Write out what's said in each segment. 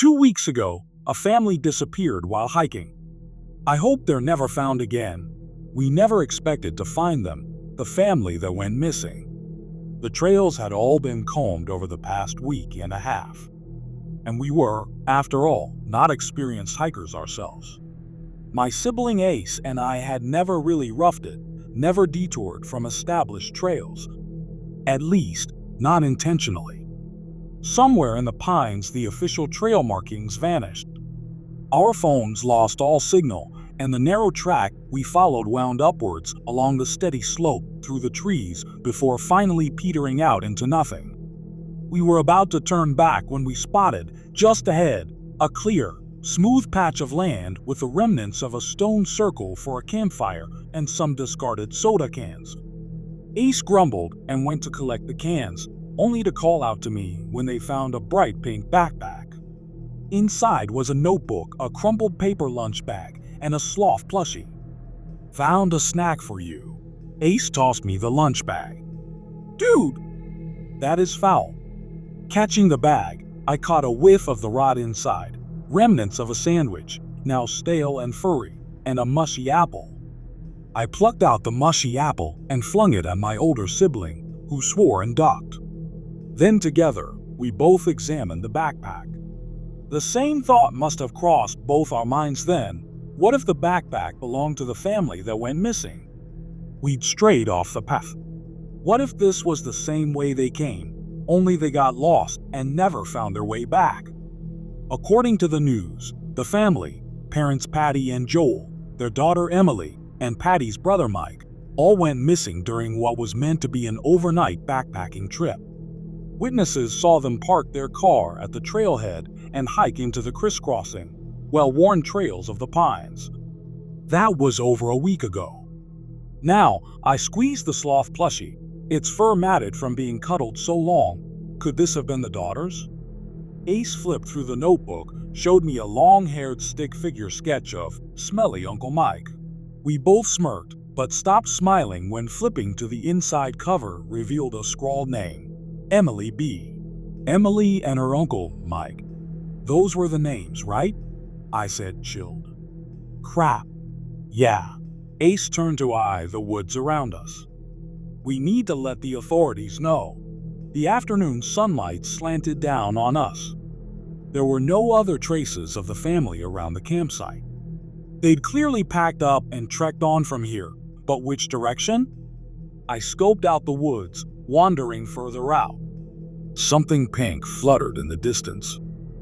2 weeks ago, a family disappeared while hiking. I hope they're never found again. We never expected to find them, the family that went missing. The trails had all been combed over the past week and a half. And we were, after all, not experienced hikers ourselves. My sibling Ace and I had never really roughed it, never detoured from established trails. At least, not intentionally. Somewhere in the pines, the official trail markings vanished. Our phones lost all signal, and the narrow track we followed wound upwards along the steady slope through the trees before finally petering out into nothing. We were about to turn back when we spotted, just ahead, a clear, smooth patch of land with the remnants of a stone circle for a campfire and some discarded soda cans. Ace grumbled and went to collect the cans, only to call out to me when they found a bright pink backpack. Inside was a notebook, a crumpled paper lunch bag, and a sloth plushie. "Found a snack for you." Ace tossed me the lunch bag. "Dude, that is foul." Catching the bag, I caught a whiff of the rot inside, remnants of a sandwich, now stale and furry, and a mushy apple. I plucked out the mushy apple and flung it at my older sibling, who swore and ducked. Then together, we both examined the backpack. The same thought must have crossed both our minds then. What if the backpack belonged to the family that went missing? We'd strayed off the path. What if this was the same way they came, only they got lost and never found their way back? According to the news, the family, parents Patty and Joel, their daughter Emily, and Patty's brother Mike, all went missing during what was meant to be an overnight backpacking trip. Witnesses saw them park their car at the trailhead and hike into the crisscrossing, well-worn trails of the pines. That was over a week ago. Now, I squeezed the sloth plushie, its fur matted from being cuddled so long. Could this have been the daughters? Ace flipped through the notebook, showed me a long-haired stick figure sketch of smelly Uncle Mike. We both smirked, but stopped smiling when flipping to the inside cover revealed a scrawled name. Emily B. Emily and her uncle, Mike. Those were the names, right? I said, chilled. Crap. Yeah. Ace turned to eye the woods around us. We need to let the authorities know. The afternoon sunlight slanted down on us. There were no other traces of the family around the campsite. They'd clearly packed up and trekked on from here, but which direction? I scoped out the woods, wandering further out. Something pink fluttered in the distance.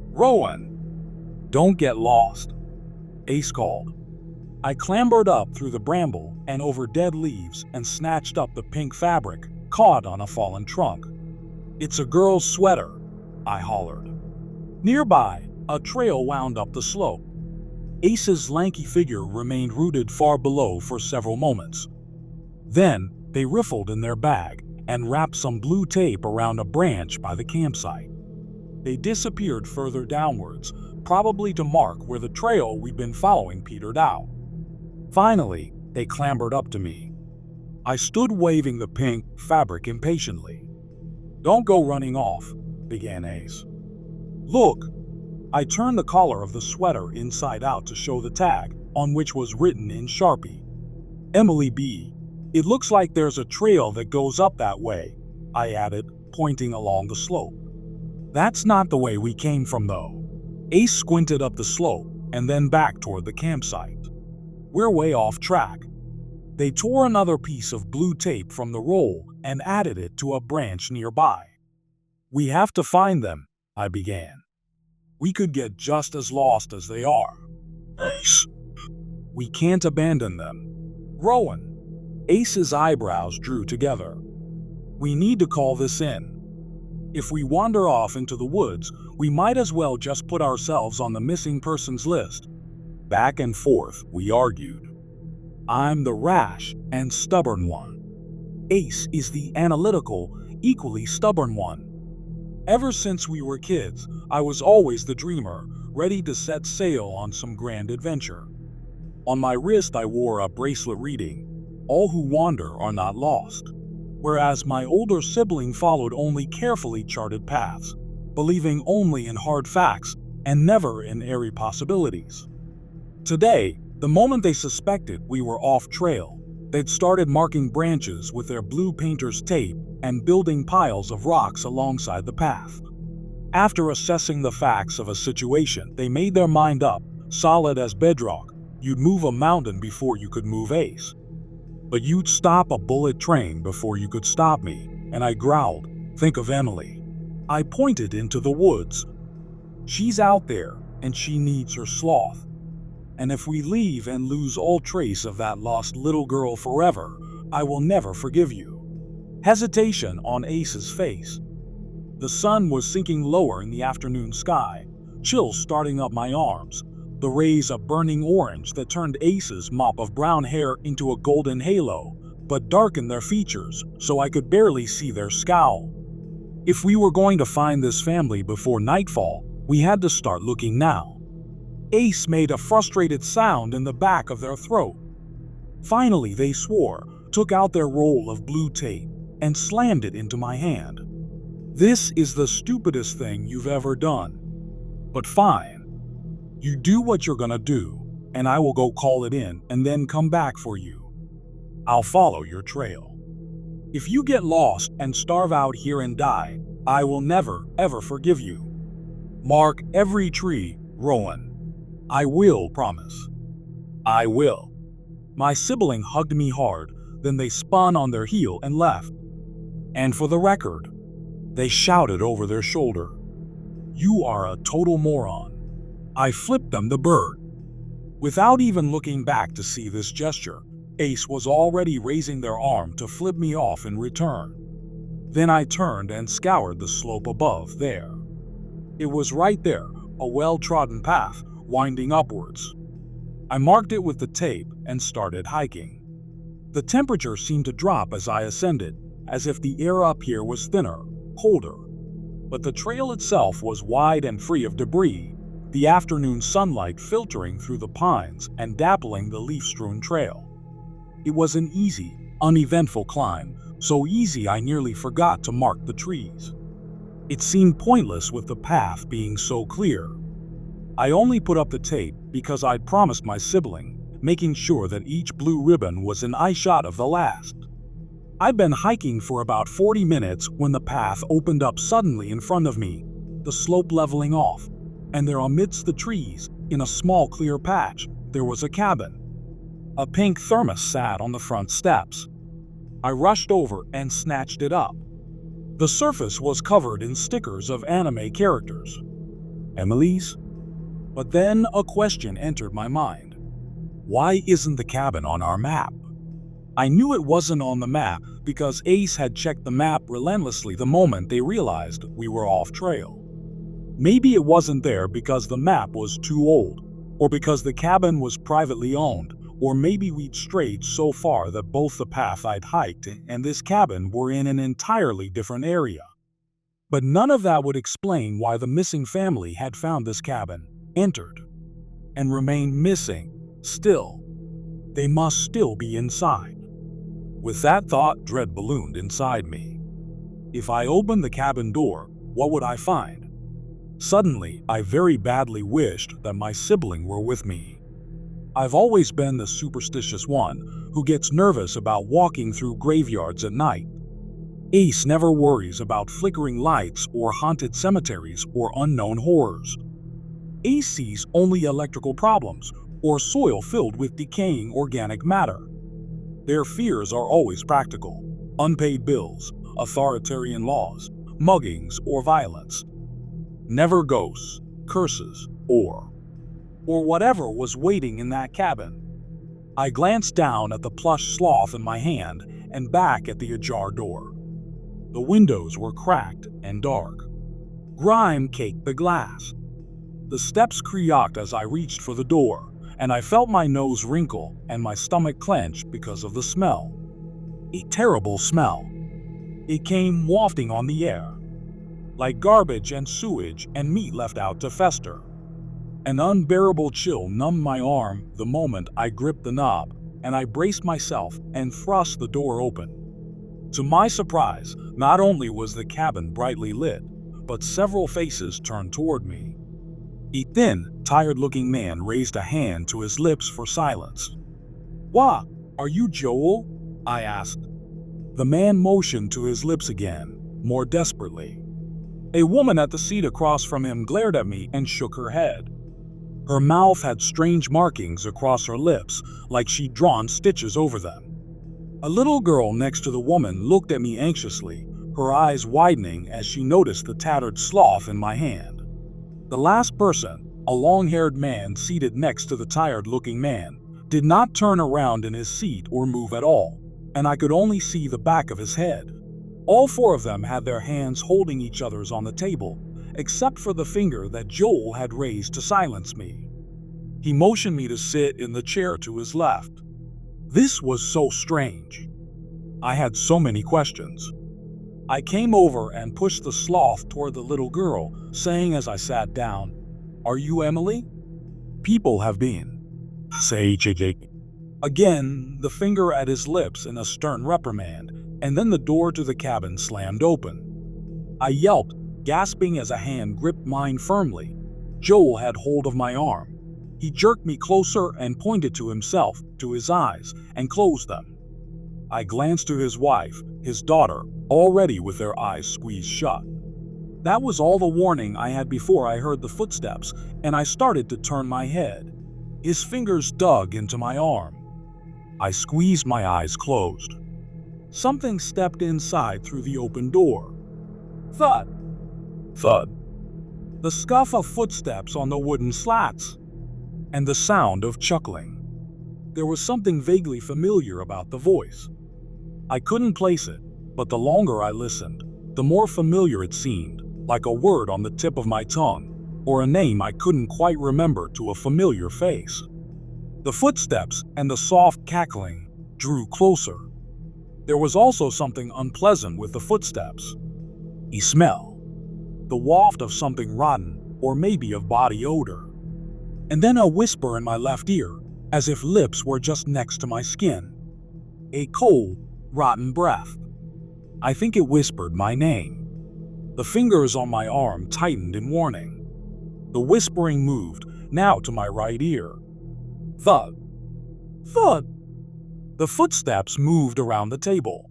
"Rowan! Don't get lost," Ace called. I clambered up through the bramble and over dead leaves and snatched up the pink fabric, caught on a fallen trunk. "It's a girl's sweater," I hollered. Nearby, a trail wound up the slope. Ace's lanky figure remained rooted far below for several moments. Then, they riffled in their bag and wrapped some blue tape around a branch by the campsite. They disappeared further downwards, probably to mark where the trail we'd been following petered out. Finally, they clambered up to me. I stood waving the pink fabric impatiently. "Don't go running off," began Ace. "Look!" I turned the collar of the sweater inside out to show the tag, on which was written in Sharpie. "Emily B. It looks like there's a trail that goes up that way," I added, pointing along the slope. "That's not the way we came from, though." Ace squinted up the slope and then back toward the campsite. "We're way off track." They tore another piece of blue tape from the roll and added it to a branch nearby. "We have to find them," I began. "We could get just as lost as they are." "Ace, we can't abandon them." "Rowan." Ace's eyebrows drew together. "We need to call this in. If we wander off into the woods, we might as well just put ourselves on the missing persons list." Back and forth, we argued. I'm the rash and stubborn one. Ace is the analytical, equally stubborn one. Ever since we were kids, I was always the dreamer, ready to set sail on some grand adventure. On my wrist I wore a bracelet reading, "All who wander are not lost," whereas my older sibling followed only carefully charted paths, believing only in hard facts and never in airy possibilities. Today, the moment they suspected we were off trail, they'd started marking branches with their blue painter's tape and building piles of rocks alongside the path. After assessing the facts of a situation, they made their mind up, solid as bedrock. You'd move a mountain before you could move Ace. But you'd stop a bullet train before you could stop me, and I growled, "Think of Emily." I pointed into the woods. "She's out there, and she needs her sloth. And if we leave and lose all trace of that lost little girl forever, I will never forgive you." Hesitation on Ace's face. The sun was sinking lower in the afternoon sky, chills starting up my arms, the rays a burning orange that turned Ace's mop of brown hair into a golden halo, but darkened their features so I could barely see their scowl. If we were going to find this family before nightfall, we had to start looking now. Ace made a frustrated sound in the back of their throat. Finally, they swore, took out their roll of blue tape, and slammed it into my hand. "This is the stupidest thing you've ever done. But fine. You do what you're gonna do, and I will go call it in and then come back for you. I'll follow your trail. If you get lost and starve out here and die, I will never, ever forgive you. Mark every tree, Rowan. I will promise. I will." My sibling hugged me hard, then they spun on their heel and left. And for the record, they shouted over their shoulder, "You are a total moron." I flipped them the bird. Without even looking back to see this gesture, Ace was already raising their arm to flip me off in return. Then I turned and scoured the slope above there. It was right there, a well-trodden path, winding upwards. I marked it with the tape and started hiking. The temperature seemed to drop as I ascended, as if the air up here was thinner, colder. But the trail itself was wide and free of debris, the afternoon sunlight filtering through the pines and dappling the leaf-strewn trail. It was an easy, uneventful climb, so easy I nearly forgot to mark the trees. It seemed pointless with the path being so clear. I only put up the tape because I'd promised my sibling, making sure that each blue ribbon was an eye shot of the last. I'd been hiking for about 40 minutes when the path opened up suddenly in front of me, the slope leveling off, and there amidst the trees, in a small clear patch, there was a cabin. A pink thermos sat on the front steps. I rushed over and snatched it up. The surface was covered in stickers of anime characters. Emily's? But then a question entered my mind. Why isn't the cabin on our map? I knew it wasn't on the map because Ace had checked the map relentlessly the moment they realized we were off trail. Maybe it wasn't there because the map was too old, or because the cabin was privately owned, or maybe we'd strayed so far that both the path I'd hiked and this cabin were in an entirely different area. But none of that would explain why the missing family had found this cabin, entered, and remained missing, still. They must still be inside. With that thought, dread ballooned inside me. If I opened the cabin door, what would I find? Suddenly, I very badly wished that my sibling were with me. I've always been the superstitious one who gets nervous about walking through graveyards at night. Ace never worries about flickering lights or haunted cemeteries or unknown horrors. Ace sees only electrical problems or soil filled with decaying organic matter. Their fears are always practical: unpaid bills, authoritarian laws, muggings, or violence. Never ghosts, curses, or whatever was waiting in that cabin. I glanced down at the plush sloth in my hand and back at the ajar door. The windows were cracked and dark. Grime caked the glass. The steps creaked as I reached for the door, and I felt my nose wrinkle and my stomach clench because of the smell. A terrible smell. It came wafting on the air, like garbage and sewage and meat left out to fester. An unbearable chill numbed my arm the moment I gripped the knob, and I braced myself and thrust the door open. To my surprise, not only was the cabin brightly lit, but several faces turned toward me. A thin, tired-looking man raised a hand to his lips for silence. "Wah, are you Joel?" I asked. The man motioned to his lips again, more desperately. A woman at the seat across from him glared at me and shook her head. Her mouth had strange markings across her lips, like she'd drawn stitches over them. A little girl next to the woman looked at me anxiously, her eyes widening as she noticed the tattered sloth in my hand. The last person, a long-haired man seated next to the tired-looking man, did not turn around in his seat or move at all, and I could only see the back of his head. All four of them had their hands holding each other's on the table, except for the finger that Joel had raised to silence me. He motioned me to sit in the chair to his left. This was so strange. I had so many questions. I came over and pushed the sloth toward the little girl, saying as I sat down, "Are you Emily?" "People have been," say JJ. Again, the finger at his lips in a stern reprimand, and then the door to the cabin slammed open. I yelped, gasping as a hand gripped mine firmly. Joel had hold of my arm. He jerked me closer and pointed to himself, to his eyes, and closed them. I glanced to his wife, his daughter, already with their eyes squeezed shut. That was all the warning I had before I heard the footsteps, and I started to turn my head. His fingers dug into my arm. I squeezed my eyes closed. Something stepped inside through the open door. Thud! Thud! The scuff of footsteps on the wooden slats, and the sound of chuckling. There was something vaguely familiar about the voice. I couldn't place it, but the longer I listened, the more familiar it seemed, like a word on the tip of my tongue, or a name I couldn't quite remember to a familiar face. The footsteps and the soft cackling drew closer. There was also something unpleasant with the footsteps. A smell. The waft of something rotten, or maybe of body odor. And then a whisper in my left ear, as if lips were just next to my skin. A cold, rotten breath. I think it whispered my name. The fingers on my arm tightened in warning. The whispering moved, now to my right ear. Thud. Thud. The footsteps moved around the table.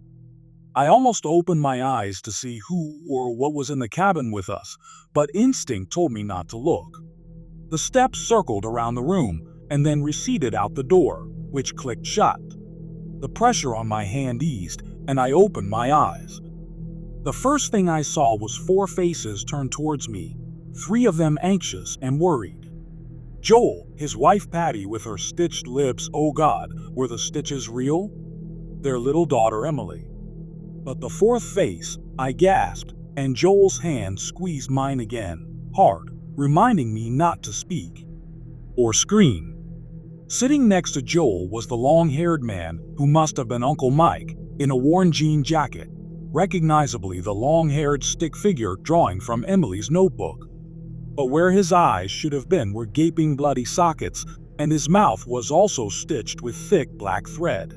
I almost opened my eyes to see who or what was in the cabin with us, but instinct told me not to look. The steps circled around the room and then receded out the door, which clicked shut. The pressure on my hand eased, and I opened my eyes. The first thing I saw was four faces turned towards me, three of them anxious and worried. Joel, his wife Patty with her stitched lips, oh God, were the stitches real? Their little daughter Emily. But the fourth face, I gasped, and Joel's hand squeezed mine again, hard, reminding me not to speak or scream. Sitting next to Joel was the long-haired man who must have been Uncle Mike, in a worn jean jacket, recognizably the long-haired stick figure drawing from Emily's notebook. But where his eyes should have been were gaping bloody sockets, and his mouth was also stitched with thick black thread.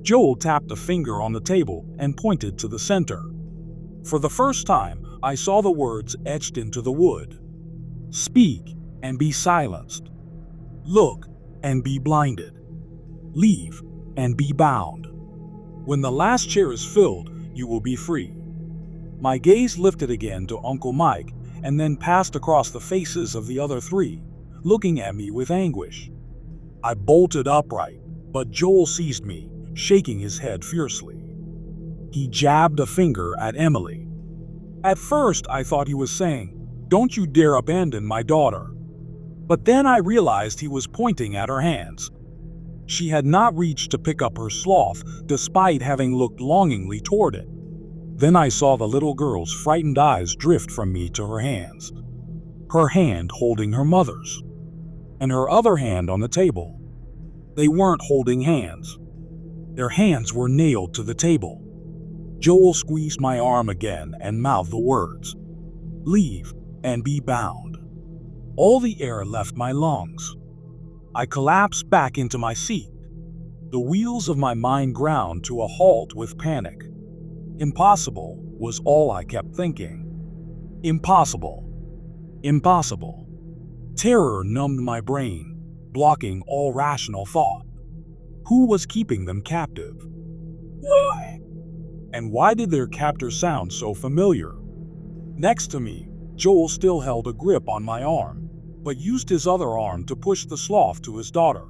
Joel tapped a finger on the table and pointed to the center. For the first time, I saw the words etched into the wood. Speak and be silenced. Look and be blinded. Leave and be bound. When the last chair is filled, you will be free. My gaze lifted again to Uncle Mike and then passed across the faces of the other three, looking at me with anguish. I bolted upright, but Joel seized me, shaking his head fiercely. He jabbed a finger at Emily. At first, I thought he was saying, "Don't you dare abandon my daughter." But then I realized he was pointing at her hands. She had not reached to pick up her sloth, despite having looked longingly toward it. Then I saw the little girl's frightened eyes drift from me to her hands, her hand holding her mother's, and her other hand on the table. They weren't holding hands. Their hands were nailed to the table. Joel squeezed my arm again and mouthed the words, "Leave and be bound." All the air left my lungs. I collapsed back into my seat. The wheels of my mind ground to a halt with panic. Impossible was all I kept thinking. Impossible. Impossible. Terror numbed my brain, blocking all rational thought. Who was keeping them captive? Why? And why did their captor sound so familiar? Next to me, Joel still held a grip on my arm, but used his other arm to push the sloth to his daughter.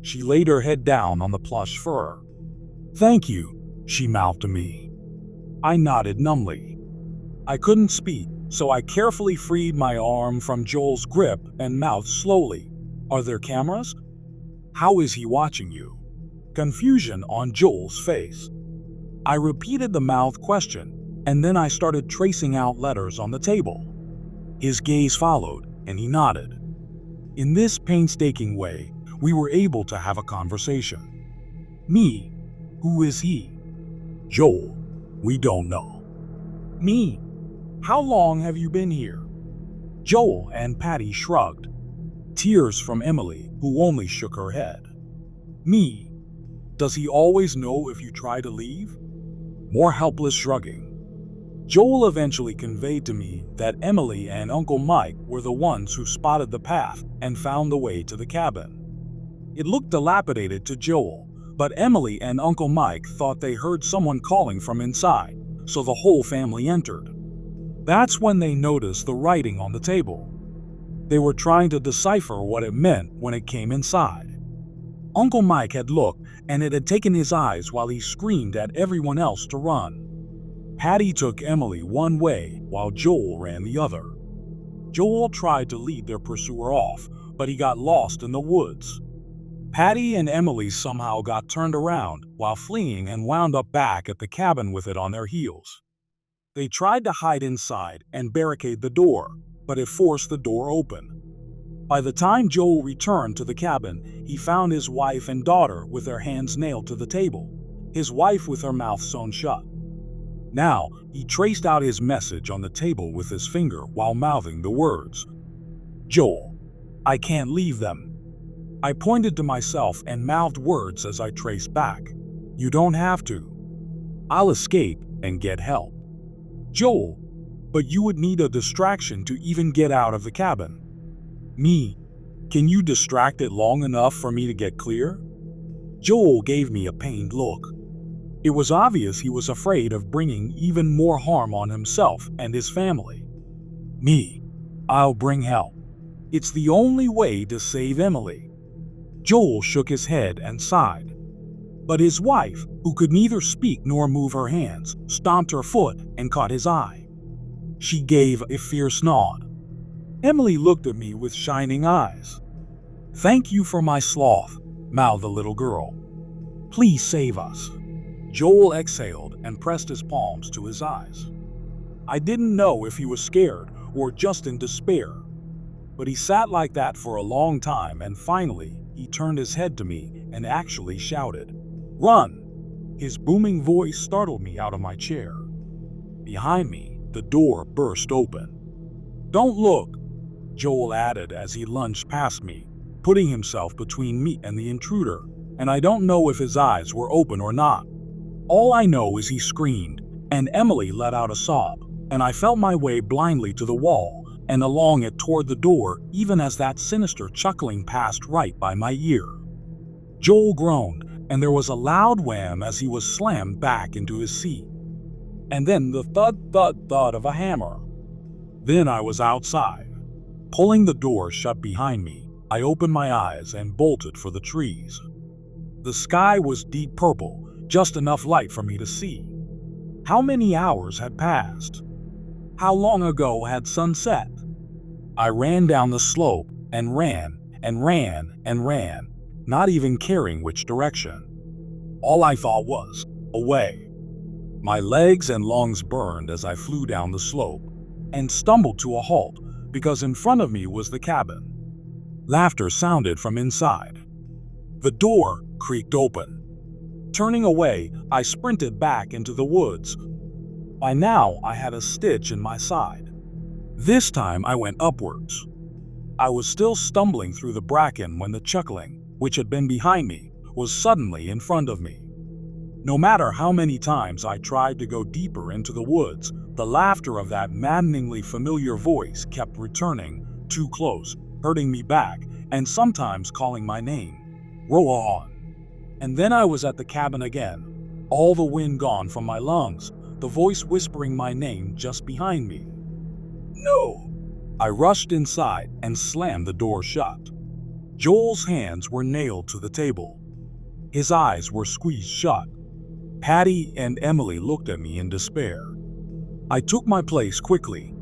She laid her head down on the plush fur. "Thank you," she mouthed to me. I nodded numbly. I couldn't speak, so I carefully freed my arm from Joel's grip and mouthed slowly, "Are there cameras? How is he watching you?" Confusion on Joel's face. I repeated the mouth question, and then I started tracing out letters on the table. His gaze followed, and he nodded. In this painstaking way, we were able to have a conversation. Me, who is he? Joel, we don't know. Me, how long have you been here? Joel and Patty shrugged. Tears from Emily, who only shook her head. Me, does he always know if you try to leave? More helpless shrugging. Joel eventually conveyed to me that Emily and Uncle Mike were the ones who spotted the path and found the way to the cabin. It looked dilapidated to Joel, but Emily and Uncle Mike thought they heard someone calling from inside, so the whole family entered. That's when they noticed the writing on the table. They were trying to decipher what it meant when it came inside. Uncle Mike had looked, and it had taken his eyes while he screamed at everyone else to run. Patty took Emily one way while Joel ran the other. Joel tried to lead their pursuer off, but he got lost in the woods. Patty and Emily somehow got turned around while fleeing and wound up back at the cabin with it on their heels. They tried to hide inside and barricade the door, but it forced the door open. By the time Joel returned to the cabin, he found his wife and daughter with their hands nailed to the table, his wife with her mouth sewn shut. Now, he traced out his message on the table with his finger while mouthing the words. Joel, I can't leave them. I pointed to myself and mouthed words as I traced back. You don't have to. I'll escape and get help. Joel, but you would need a distraction to even get out of the cabin. Me, can you distract it long enough for me to get clear? Joel gave me a pained look. It was obvious he was afraid of bringing even more harm on himself and his family. Me, I'll bring help. It's the only way to save Emily. Joel shook his head and sighed. But his wife, who could neither speak nor move her hands, stomped her foot and caught his eye. She gave a fierce nod. Emily looked at me with shining eyes. Thank you for my sloth, mouthed the little girl. Please save us. Joel exhaled and pressed his palms to his eyes. I didn't know if he was scared or just in despair. But he sat like that for a long time, and finally, he turned his head to me and actually shouted, Run! His booming voice startled me out of my chair. Behind me, the door burst open. Don't look, Joel added as he lunged past me, putting himself between me and the intruder, and I don't know if his eyes were open or not. All I know is he screamed, and Emily let out a sob, and I felt my way blindly to the wall and along it toward the door, even as that sinister chuckling passed right by my ear. Joel groaned, and there was a loud wham as he was slammed back into his seat. And then the thud, thud, thud of a hammer. Then I was outside. Pulling the door shut behind me, I opened my eyes and bolted for the trees. The sky was deep purple, just enough light for me to see. How many hours had passed? How long ago had sunset? I ran down the slope and ran and ran and ran, not even caring which direction. All I thought was, away. My legs and lungs burned as I flew down the slope and stumbled to a halt because in front of me was the cabin. Laughter sounded from inside. The door creaked open. Turning away, I sprinted back into the woods. By now, I had a stitch in my side. This time I went upwards. I was still stumbling through the bracken when the chuckling, which had been behind me, was suddenly in front of me. No matter how many times I tried to go deeper into the woods, the laughter of that maddeningly familiar voice kept returning, too close, hurting me back, and sometimes calling my name. Roll on. And then I was at the cabin again, all the wind gone from my lungs, the voice whispering my name just behind me. No! I rushed inside and slammed the door shut. Joel's hands were nailed to the table. His eyes were squeezed shut. Patty and Emily looked at me in despair. I took my place quickly.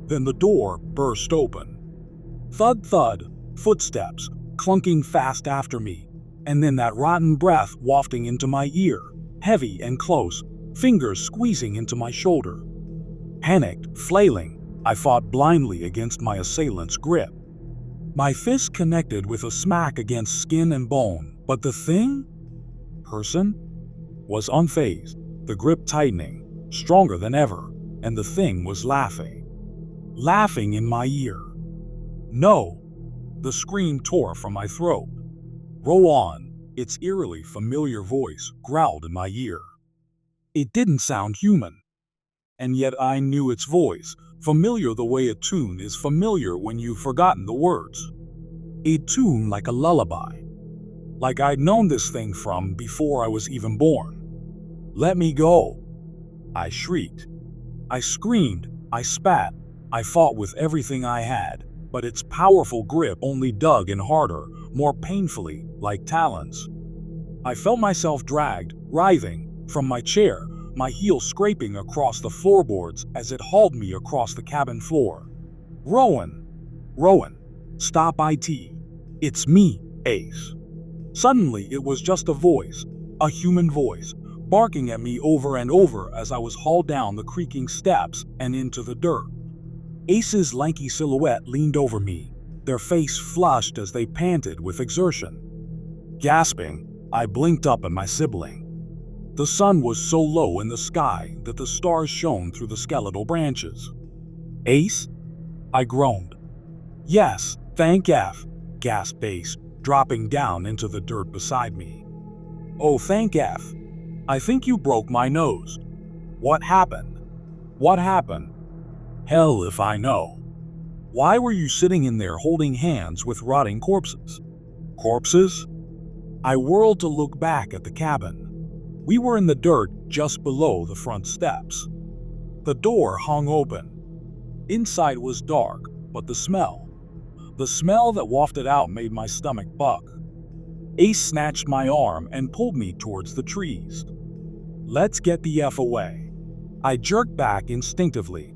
Then the door burst open. Thud, thud, footsteps clunking fast after me, and then that rotten breath wafting into my ear, heavy and close, fingers squeezing into my shoulder. Panicked, flailing, I fought blindly against my assailant's grip. My fist connected with a smack against skin and bone, but the person was unfazed, the grip tightening, stronger than ever, and the thing was laughing. Laughing in my ear. No! The scream tore from my throat. Roll on, its eerily familiar voice growled in my ear. It didn't sound human. And yet I knew its voice, familiar the way a tune is familiar when you've forgotten the words. A tune like a lullaby. Like I'd known this thing from before I was even born. Let me go! I shrieked. I screamed, I spat, I fought with everything I had, but its powerful grip only dug in harder, more painfully, like talons. I felt myself dragged, writhing, from my chair, my heel scraping across the floorboards as it hauled me across the cabin floor. Rowan! Rowan! Stop it! It's me, Ace. Suddenly it was just a voice, a human voice, barking at me over and over as I was hauled down the creaking steps and into the dirt. Ace's lanky silhouette leaned over me, their face flushed as they panted with exertion. Gasping, I blinked up at my sibling. The sun was so low in the sky that the stars shone through the skeletal branches. Ace? I groaned. Yes, thank F, gasped Ace, dropping down into the dirt beside me. Oh, thank F. I think you broke my nose. What happened? What happened? Hell if I know. Why were you sitting in there holding hands with rotting corpses? Corpses? I whirled to look back at the cabin. We were in the dirt just below the front steps. The door hung open. Inside was dark, but the smell that wafted out made my stomach buck. Ace snatched my arm and pulled me towards the trees. Let's get the F away. I jerked back instinctively.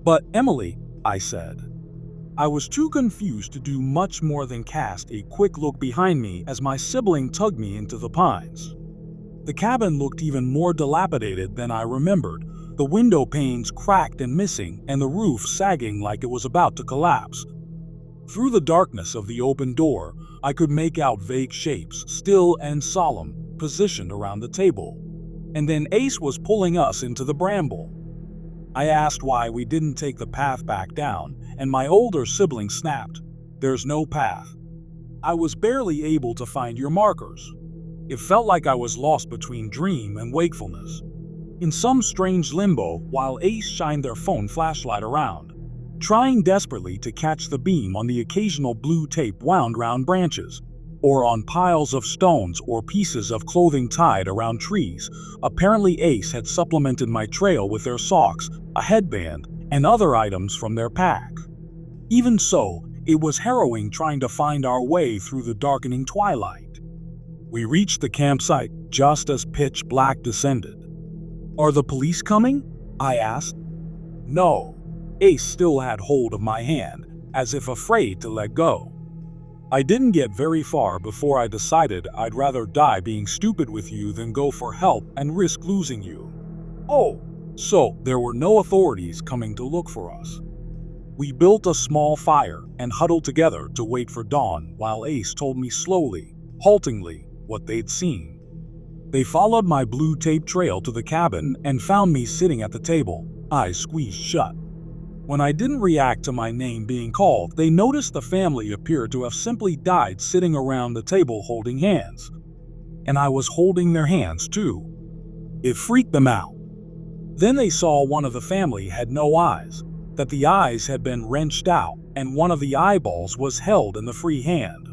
But Emily, I said. I was too confused to do much more than cast a quick look behind me as my sibling tugged me into the pines. The cabin looked even more dilapidated than I remembered, the window panes cracked and missing and the roof sagging like it was about to collapse. Through the darkness of the open door, I could make out vague shapes, still and solemn, positioned around the table. And then Ace was pulling us into the bramble. I asked why we didn't take the path back down, and my older sibling snapped, "There's no path. I was barely able to find your markers." It felt like I was lost between dream and wakefulness, in some strange limbo while Ace shined their phone flashlight around, trying desperately to catch the beam on the occasional blue tape wound round branches, or on piles of stones or pieces of clothing tied around trees. Apparently Ace had supplemented my trail with their socks, a headband, and other items from their pack. Even so, it was harrowing trying to find our way through the darkening twilight. We reached the campsite just as pitch black descended. "Are the police coming?" I asked. No. Ace still had hold of my hand, as if afraid to let go. I didn't get very far before I decided I'd rather die being stupid with you than go for help and risk losing you. Oh, so there were no authorities coming to look for us. We built a small fire and huddled together to wait for dawn while Ace told me slowly, haltingly, what they'd seen. They followed my blue tape trail to the cabin and found me sitting at the table, eyes squeezed shut. When I didn't react to my name being called, they noticed the family appeared to have simply died sitting around the table holding hands. And I was holding their hands too. It freaked them out. Then they saw one of the family had no eyes, that the eyes had been wrenched out, and one of the eyeballs was held in the free hand.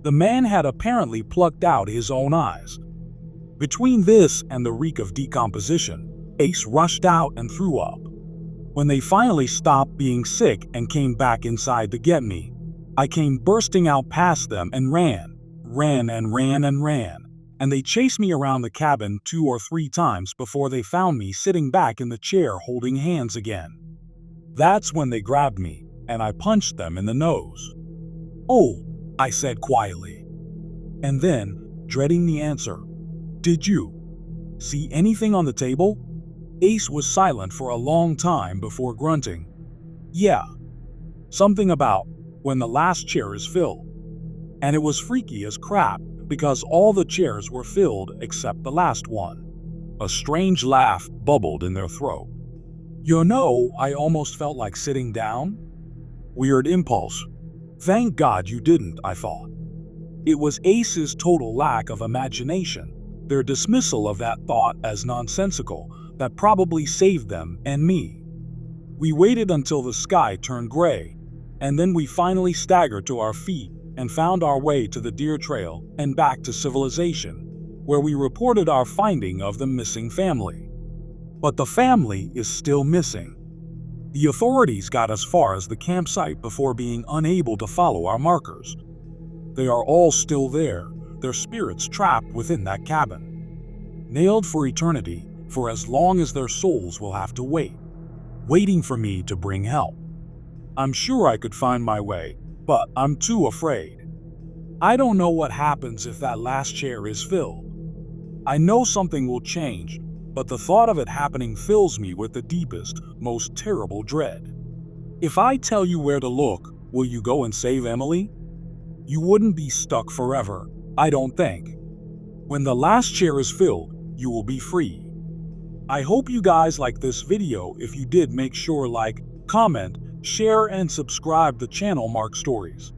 The man had apparently plucked out his own eyes. Between this and the reek of decomposition, Ace rushed out and threw up. When they finally stopped being sick and came back inside to get me, I came bursting out past them and ran, and they chased me around the cabin 2 or 3 times before they found me sitting back in the chair holding hands again. That's when they grabbed me, and I punched them in the nose. "Oh," I said quietly. And then, dreading the answer, "Did you see anything on the table?" Ace was silent for a long time before grunting, "Yeah, something about when the last chair is filled." And it was freaky as crap because all the chairs were filled except the last one. A strange laugh bubbled in their throat. "You know, I almost felt like sitting down." Weird impulse. Thank God you didn't, I thought. It was Ace's total lack of imagination, their dismissal of that thought as nonsensical, that probably saved them and me. We waited until the sky turned gray, and then we finally staggered to our feet and found our way to the deer trail and back to civilization, where we reported our finding of the missing family. But the family is still missing. The authorities got as far as the campsite before being unable to follow our markers. They are all still there, their spirits trapped within that cabin. Nailed for eternity, for as long as their souls will have to wait, waiting for me to bring help. I'm sure I could find my way, but I'm too afraid. I don't know what happens if that last chair is filled. I know something will change, but the thought of it happening fills me with the deepest, most terrible dread. If I tell you where to look, will you go and save Emily? You wouldn't be stuck forever, I don't think. When the last chair is filled, you will be free. I hope you guys like this video. If you did, make sure like, comment, share, and subscribe the channel Mark Stories.